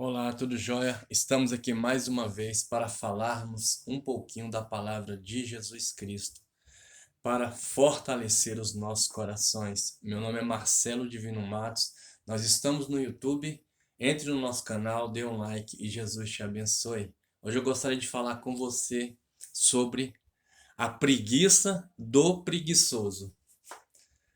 Olá, tudo jóia? Estamos aqui mais uma vez para falarmos um pouquinho da palavra de Jesus Cristo, para fortalecer os nossos corações. Meu nome é Marcelo Divino Matos, nós estamos no YouTube, entre no nosso canal, dê um like e Jesus te abençoe. Hoje eu gostaria de falar com você sobre a preguiça do preguiçoso.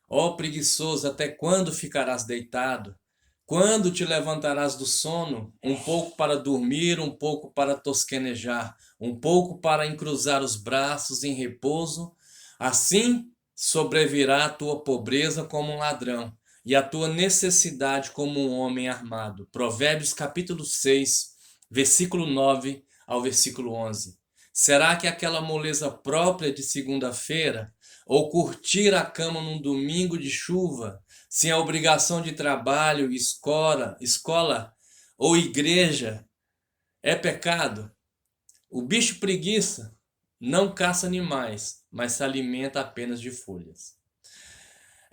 Ó preguiçoso, até quando ficarás deitado? Quando te levantarás do sono? Um pouco para dormir, um pouco para tosquenejar, um pouco para encruzar os braços em repouso. Assim sobrevirá a tua pobreza como um ladrão, e a tua necessidade como um homem armado. Provérbios capítulo 6, versículo 9 ao versículo 11. Será que aquela moleza própria de segunda-feira, ou curtir a cama num domingo de chuva, sem a obrigação de trabalho, escola ou igreja, é pecado? O bicho preguiça não caça animais, mas se alimenta apenas de folhas.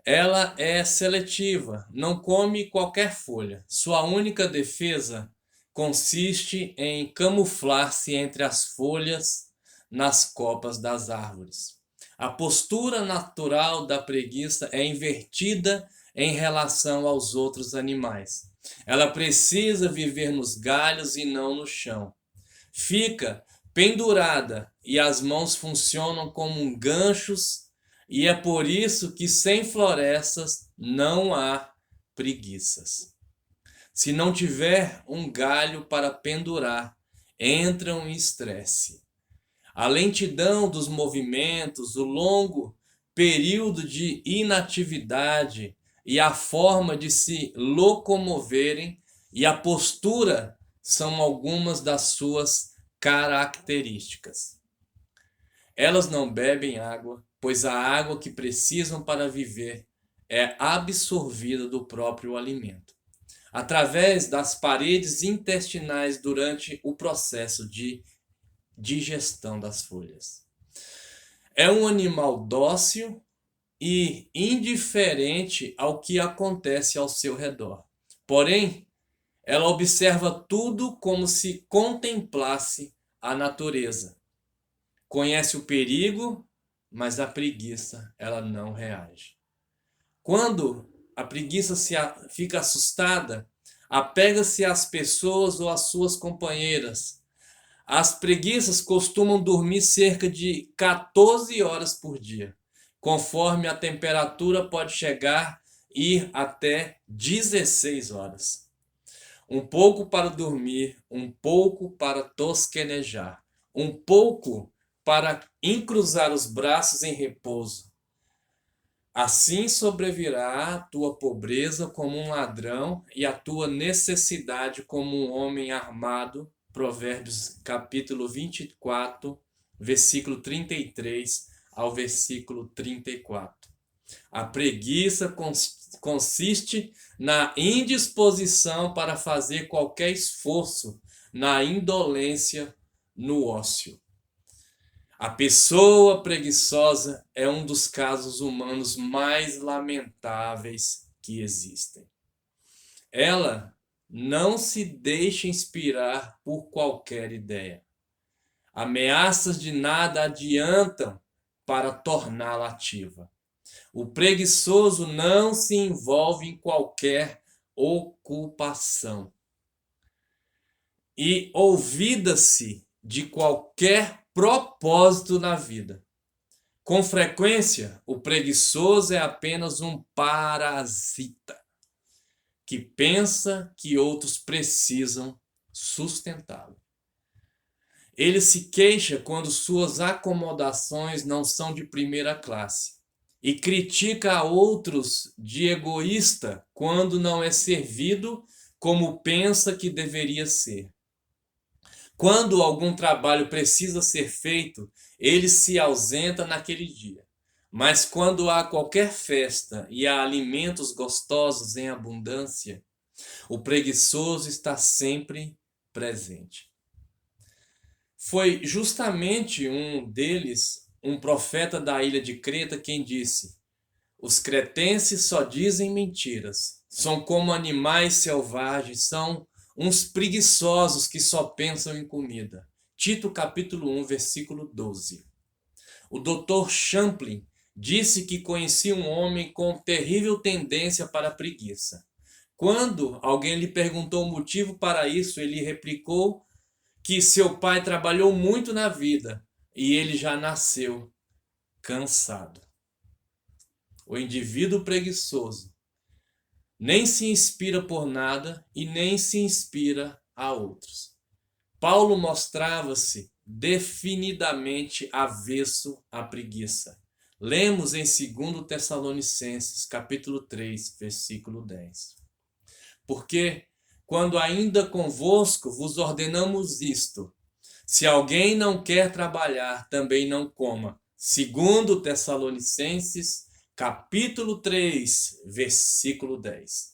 Ela é seletiva, não come qualquer folha. Sua única defesa consiste em camuflar-se entre as folhas nas copas das árvores. A postura natural da preguiça é invertida em relação aos outros animais. Ela precisa viver nos galhos e não no chão. Fica pendurada e as mãos funcionam como ganchos, e é por isso que sem florestas não há preguiças. Se não tiver um galho para pendurar, entram em estresse. A lentidão dos movimentos, o longo período de inatividade e a forma de se locomoverem e a postura são algumas das suas características. Elas não bebem água, pois a água que precisam para viver é absorvida do próprio alimento, através das paredes intestinais durante o processo de digestão das folhas. É um animal dócil e indiferente ao que acontece ao seu redor. Porém, ela observa tudo como se contemplasse a natureza. Conhece o perigo, mas a preguiça ela não reage. Quando a preguiça fica assustada, apega-se às pessoas ou às suas companheiras. As preguiças costumam dormir cerca de 14 horas por dia, conforme a temperatura pode chegar ir até 16 horas. Um pouco para dormir, um pouco para tosquenejar, um pouco para encruzar os braços em repouso. Assim sobrevirá a tua pobreza como um ladrão e a tua necessidade como um homem armado. Provérbios capítulo 24, versículo 33 ao versículo 34. A preguiça consiste na indisposição para fazer qualquer esforço, na indolência, no ócio. A pessoa preguiçosa é um dos casos humanos mais lamentáveis que existem. Ela não se deixa inspirar por qualquer ideia. Ameaças de nada adiantam para torná-la ativa. O preguiçoso não se envolve em qualquer ocupação e olvida-se de qualquer propósito na vida. Com frequência, o preguiçoso é apenas um parasita que pensa que outros precisam sustentá-lo. Ele se queixa quando suas acomodações não são de primeira classe e critica a outros de egoísta quando não é servido como pensa que deveria ser. Quando algum trabalho precisa ser feito, ele se ausenta naquele dia. Mas quando há qualquer festa e há alimentos gostosos em abundância, o preguiçoso está sempre presente. Foi justamente um deles, um profeta da ilha de Creta, quem disse: os cretenses só dizem mentiras, são como animais selvagens, são uns preguiçosos que só pensam em comida. Tito capítulo 1, versículo 12. O Dr. Champlin disse que conhecia um homem com terrível tendência para a preguiça. Quando alguém lhe perguntou o motivo para isso, ele replicou que seu pai trabalhou muito na vida e ele já nasceu cansado. O indivíduo preguiçoso nem se inspira por nada e nem se inspira a outros. Paulo mostrava-se definidamente avesso à preguiça. Lemos em 2 Tessalonicenses, capítulo 3, versículo 10. Porque, quando ainda convosco vos ordenamos isto, se alguém não quer trabalhar, também não coma. 2 Tessalonicenses, capítulo 3, versículo 10.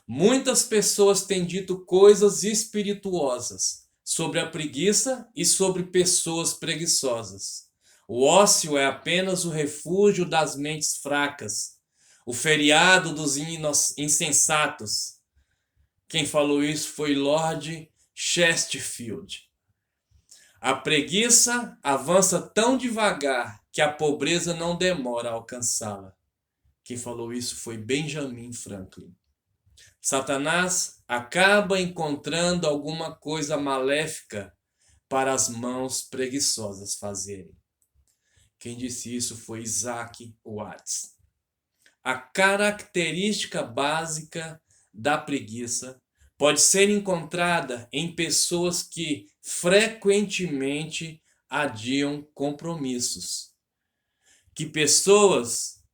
Muitas pessoas têm dito coisas espirituosas sobre a preguiça e sobre pessoas preguiçosas. O ócio é apenas o refúgio das mentes fracas, o feriado dos insensatos. Quem falou isso foi Lord Chesterfield. A preguiça avança tão devagar que a pobreza não demora a alcançá-la. Quem falou isso foi Benjamin Franklin. Satanás acaba encontrando alguma coisa maléfica para as mãos preguiçosas fazerem. Quem disse isso foi Isaac Watts. A característica básica da preguiça pode ser encontrada em pessoas que frequentemente adiam compromissos. Que pessoas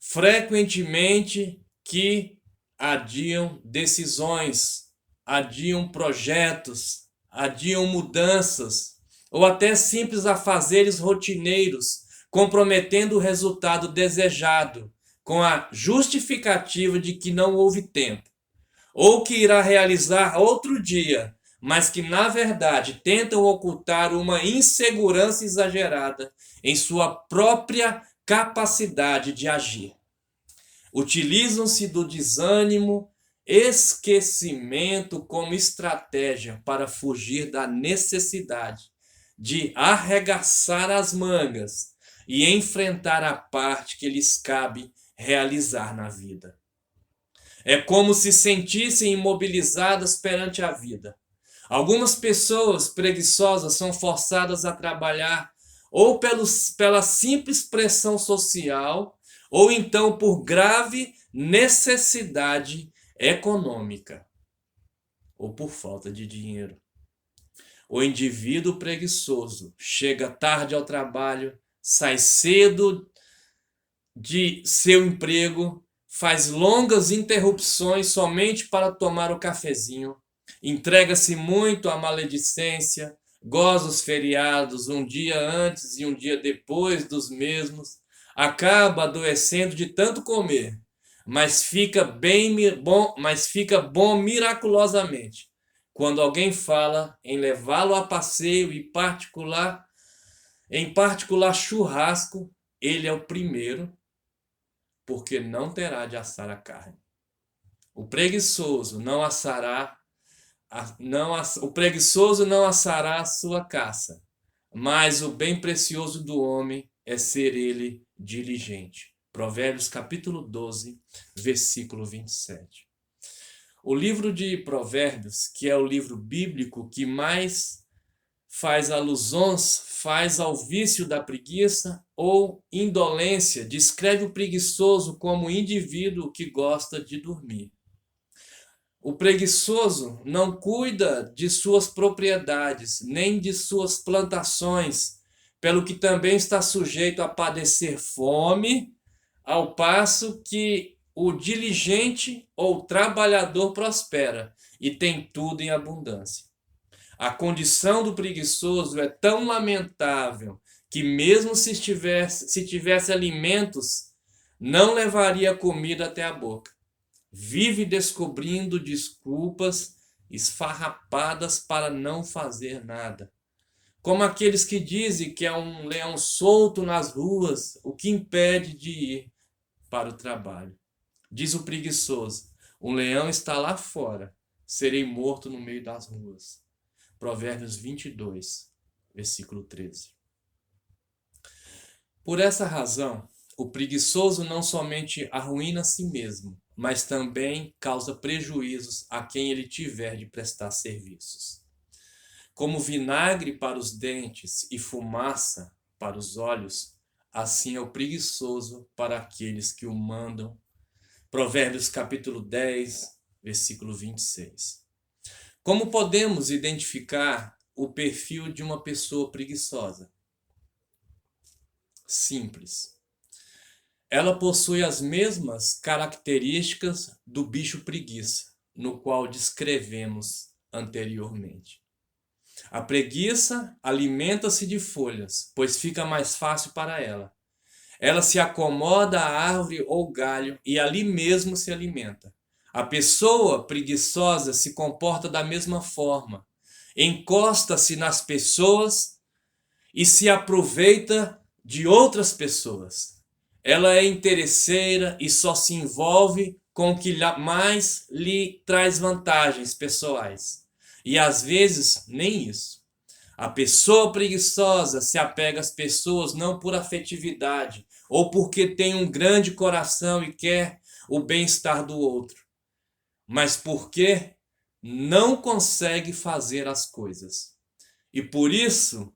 frequentemente que adiam decisões, adiam projetos, adiam mudanças, ou até simples afazeres rotineiros, comprometendo o resultado desejado, com a justificativa de que não houve tempo, ou que irá realizar outro dia, mas que na verdade tentam ocultar uma insegurança exagerada em sua própria capacidade de agir. Utilizam-se do desânimo, esquecimento como estratégia para fugir da necessidade de arregaçar as mangas e enfrentar a parte que lhes cabe realizar na vida. É como se sentissem imobilizadas perante a vida. Algumas pessoas preguiçosas são forçadas a trabalhar ou pela simples pressão social, ou então por grave necessidade econômica, ou por falta de dinheiro. O indivíduo preguiçoso chega tarde ao trabalho, sai cedo de seu emprego, faz longas interrupções somente para tomar o cafezinho, entrega-se muito à maledicência, goza os feriados um dia antes e um dia depois dos mesmos, acaba adoecendo de tanto comer, mas fica bom miraculosamente quando alguém fala em levá-lo a passeio e em particular churrasco. Ele é o primeiro, porque não terá de assar a carne. O preguiçoso não assará a sua caça, mas o bem precioso do homem é ser ele diligente. Provérbios capítulo 12, versículo 27. O livro de Provérbios, que é o livro bíblico que mais faz ao vício da preguiça ou indolência, descreve o preguiçoso como indivíduo que gosta de dormir. O preguiçoso não cuida de suas propriedades, nem de suas plantações, pelo que também está sujeito a padecer fome, ao passo que o diligente ou trabalhador prospera e tem tudo em abundância. A condição do preguiçoso é tão lamentável que mesmo se tivesse alimentos, não levaria comida até a boca. Vive descobrindo desculpas esfarrapadas para não fazer nada. Como aqueles que dizem que é um leão solto nas ruas, o que impede de ir para o trabalho. Diz o preguiçoso: um leão está lá fora, serei morto no meio das ruas. Provérbios 22, versículo 13. Por essa razão, o preguiçoso não somente arruína a si mesmo, mas também causa prejuízos a quem ele tiver de prestar serviços. Como vinagre para os dentes e fumaça para os olhos, assim é o preguiçoso para aqueles que o mandam. Provérbios capítulo 10, versículo 26. Como podemos identificar o perfil de uma pessoa preguiçosa? Simples. Ela possui as mesmas características do bicho preguiça, no qual descrevemos anteriormente. A preguiça alimenta-se de folhas, pois fica mais fácil para ela. Ela se acomoda à árvore ou galho e ali mesmo se alimenta. A pessoa preguiçosa se comporta da mesma forma. Encosta-se nas pessoas e se aproveita de outras pessoas. Ela é interesseira e só se envolve com o que mais lhe traz vantagens pessoais. E às vezes nem isso. A pessoa preguiçosa se apega às pessoas não por afetividade ou porque tem um grande coração e quer o bem-estar do outro, mas porque não consegue fazer as coisas. E por isso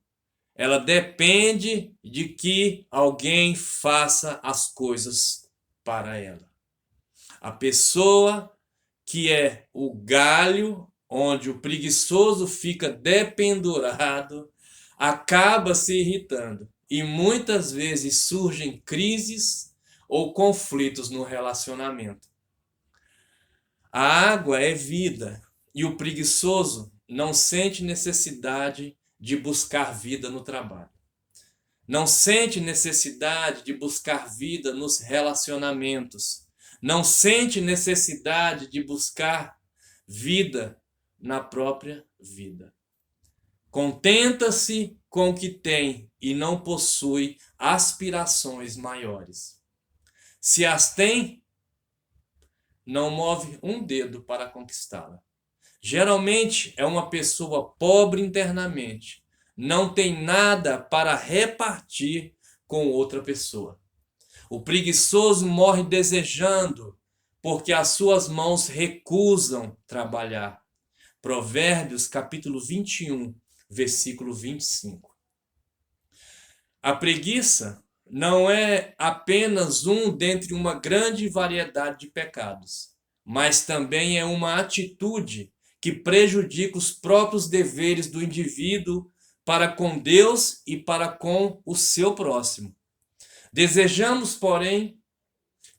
ela depende de que alguém faça as coisas para ela. A pessoa que é o galho onde o preguiçoso fica dependurado acaba se irritando e muitas vezes surgem crises ou conflitos no relacionamento. A água é vida e o preguiçoso não sente necessidade de buscar vida no trabalho. Não sente necessidade de buscar vida nos relacionamentos. Não sente necessidade de buscar vida na própria vida. Contenta-se com o que tem e não possui aspirações maiores. Se as tem, não move um dedo para conquistá-la. Geralmente é uma pessoa pobre internamente, não tem nada para repartir com outra pessoa. O preguiçoso morre desejando, porque as suas mãos recusam trabalhar. Provérbios capítulo 21, versículo 25. A preguiça não é apenas um dentre uma grande variedade de pecados, mas também é uma atitude que prejudica os próprios deveres do indivíduo para com Deus e para com o seu próximo. Desejamos, porém,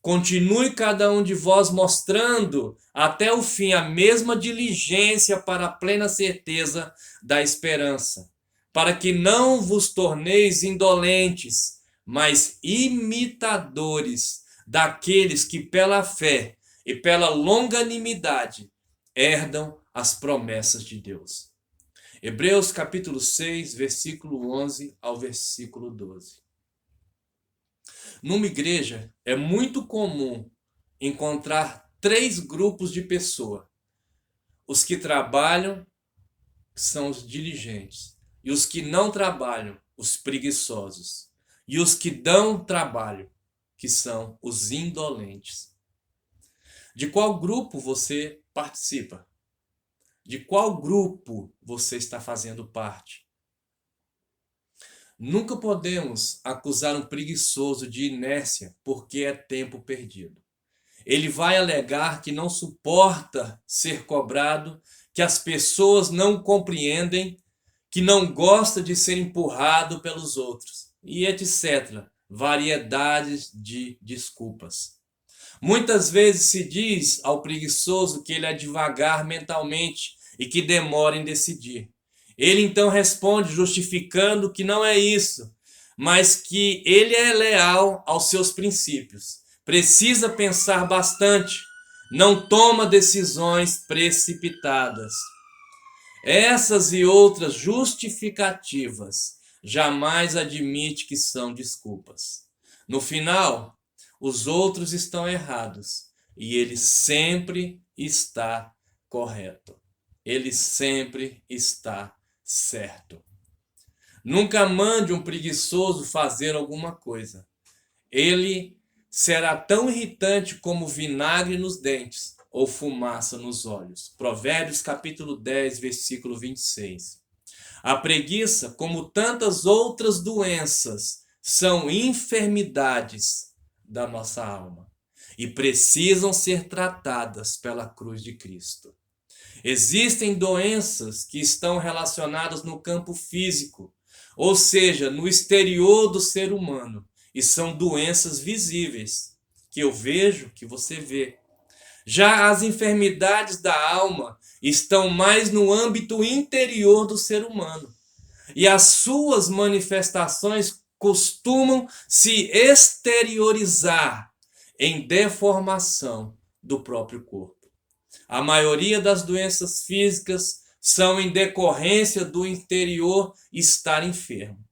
continue cada um de vós mostrando até o fim a mesma diligência para a plena certeza da esperança, para que não vos torneis indolentes, mas imitadores daqueles que pela fé e pela longanimidade herdam as promessas de Deus. Hebreus capítulo 6, versículo 11 ao versículo 12. Numa igreja é muito comum encontrar 3 grupos de pessoas. Os que trabalham são os diligentes, e os que não trabalham, os preguiçosos, e os que dão trabalho, que são os indolentes. De qual grupo você participa? De qual grupo você está fazendo parte? Nunca podemos acusar um preguiçoso de inércia porque é tempo perdido. Ele vai alegar que não suporta ser cobrado, que as pessoas não compreendem, que não gosta de ser empurrado pelos outros, e etc. Variedades de desculpas. Muitas vezes se diz ao preguiçoso que ele é devagar mentalmente e que demora em decidir. Ele então responde justificando que não é isso, mas que ele é leal aos seus princípios. Precisa pensar bastante, não toma decisões precipitadas. Essas e outras justificativas jamais admite que são desculpas. No final, os outros estão errados e ele sempre está correto. Ele sempre está certo. Nunca mande um preguiçoso fazer alguma coisa. Ele será tão irritante como vinagre nos dentes ou fumaça nos olhos. Provérbios capítulo 10, versículo 26. A preguiça, como tantas outras doenças, são enfermidades da nossa alma e precisam ser tratadas pela cruz de Cristo. Existem doenças que estão relacionadas no campo físico, ou seja, no exterior do ser humano, e são doenças visíveis, que eu vejo, que você vê. Já as enfermidades da alma estão mais no âmbito interior do ser humano, e as suas manifestações costumam se exteriorizar em deformação do próprio corpo. A maioria das doenças físicas são em decorrência do interior estar enfermo.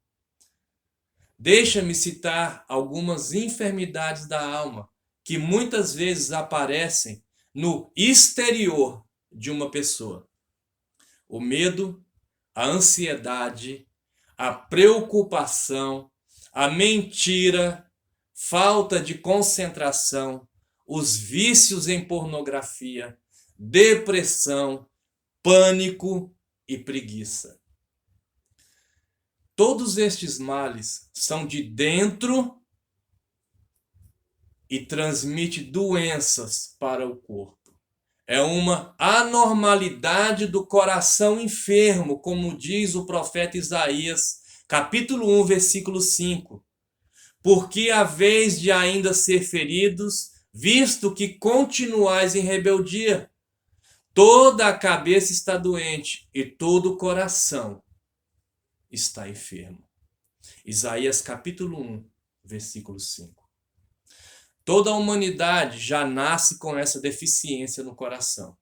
Deixa-me citar algumas enfermidades da alma que muitas vezes aparecem no exterior de uma pessoa. O medo, a ansiedade, a preocupação, a mentira, falta de concentração, os vícios em pornografia, depressão, pânico e preguiça. Todos estes males são de dentro e transmitem doenças para o corpo. É uma anormalidade do coração enfermo, como diz o profeta Isaías, capítulo 1, versículo 5. Porque haveis de ainda ser feridos, visto que continuais em rebeldia. Toda a cabeça está doente e todo o coração está enfermo. Isaías capítulo 1, versículo 5. Toda a humanidade já nasce com essa deficiência no coração.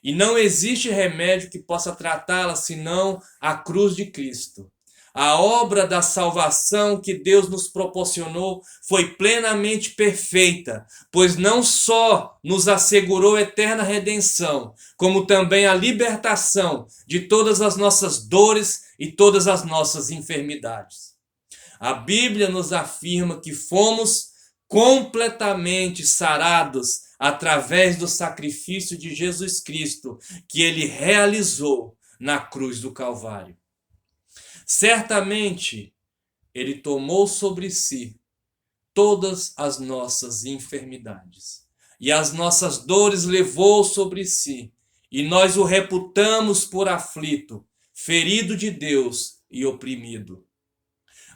E não existe remédio que possa tratá-la senão a cruz de Cristo. A obra da salvação que Deus nos proporcionou foi plenamente perfeita, pois não só nos assegurou eterna redenção, como também a libertação de todas as nossas dores e todas as nossas enfermidades. A Bíblia nos afirma que fomos completamente sarados através do sacrifício de Jesus Cristo, que ele realizou na cruz do Calvário. Certamente, ele tomou sobre si todas as nossas enfermidades e as nossas dores levou sobre si, e nós o reputamos por aflito, ferido de Deus e oprimido.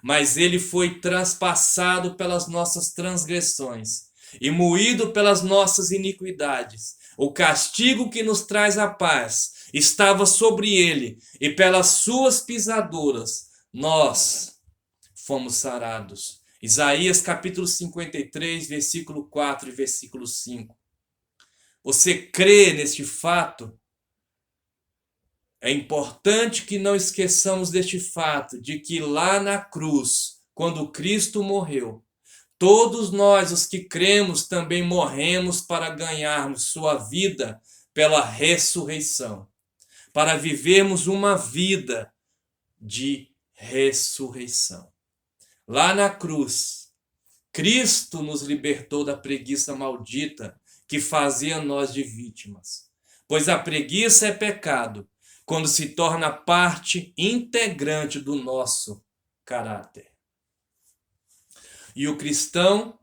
Mas ele foi transpassado pelas nossas transgressões e moído pelas nossas iniquidades. O castigo que nos traz a paz estava sobre ele, e pelas suas pisaduras nós fomos sarados. Isaías capítulo 53, versículo 4 e versículo 5. Você crê neste fato? É importante que não esqueçamos deste fato, de que lá na cruz, quando Cristo morreu, todos nós, os que cremos, também morremos para ganharmos sua vida pela ressurreição, para vivermos uma vida de ressurreição. Lá na cruz, Cristo nos libertou da preguiça maldita que fazia nós de vítimas, pois a preguiça é pecado quando se torna parte integrante do nosso caráter. E o cristão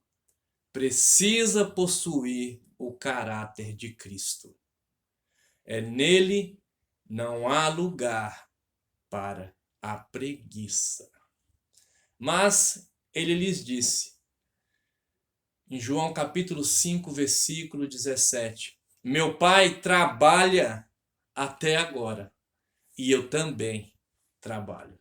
precisa possuir o caráter de Cristo. Nele não há lugar para a preguiça. Mas ele lhes disse, em João capítulo 5, versículo 17, meu Pai trabalha até agora, e eu também trabalho.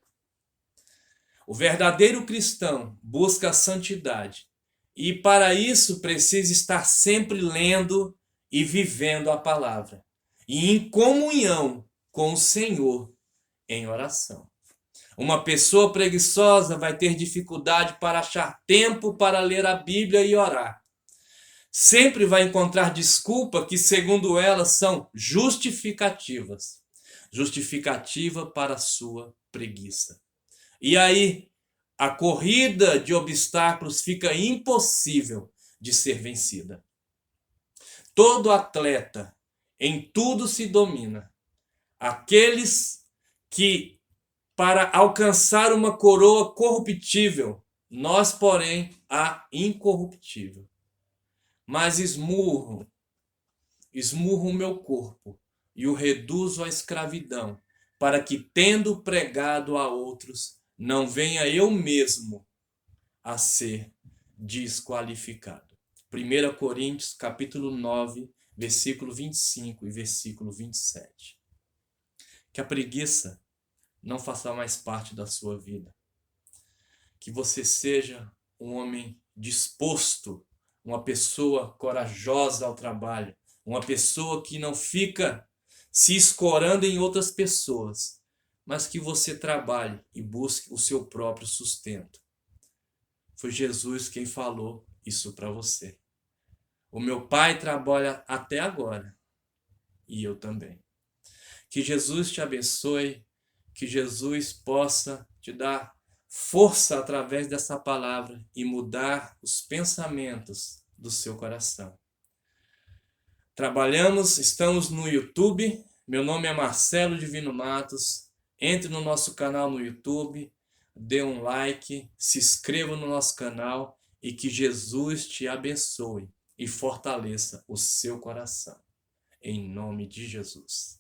O verdadeiro cristão busca a santidade, e para isso precisa estar sempre lendo e vivendo a palavra, e em comunhão com o Senhor em oração. Uma pessoa preguiçosa vai ter dificuldade para achar tempo para ler a Bíblia e orar. sempre vai encontrar desculpa que, segundo ela, são justificativas. Justificativa para a sua preguiça. E aí, a corrida de obstáculos fica impossível de ser vencida. Todo atleta em tudo se domina. Aqueles que, para alcançar uma coroa corruptível, nós, porém, a incorruptível. Mas esmurro o meu corpo e o reduzo à escravidão, para que, tendo pregado a outros, não venha eu mesmo a ser desqualificado. 1 Coríntios, capítulo 9, versículo 25 e versículo 27. Que a preguiça não faça mais parte da sua vida. Que você seja um homem disposto, uma pessoa corajosa ao trabalho, uma pessoa que não fica se escorando em outras pessoas, mas que você trabalhe e busque o seu próprio sustento. Foi Jesus quem falou isso para você. O meu Pai trabalha até agora e eu também. Que Jesus te abençoe, que Jesus possa te dar força através dessa palavra e mudar os pensamentos do seu coração. Estamos no YouTube. Meu nome é Marcelo Divino Matos. Entre no nosso canal no YouTube, dê um like, se inscreva no nosso canal e que Jesus te abençoe e fortaleça o seu coração. Em nome de Jesus.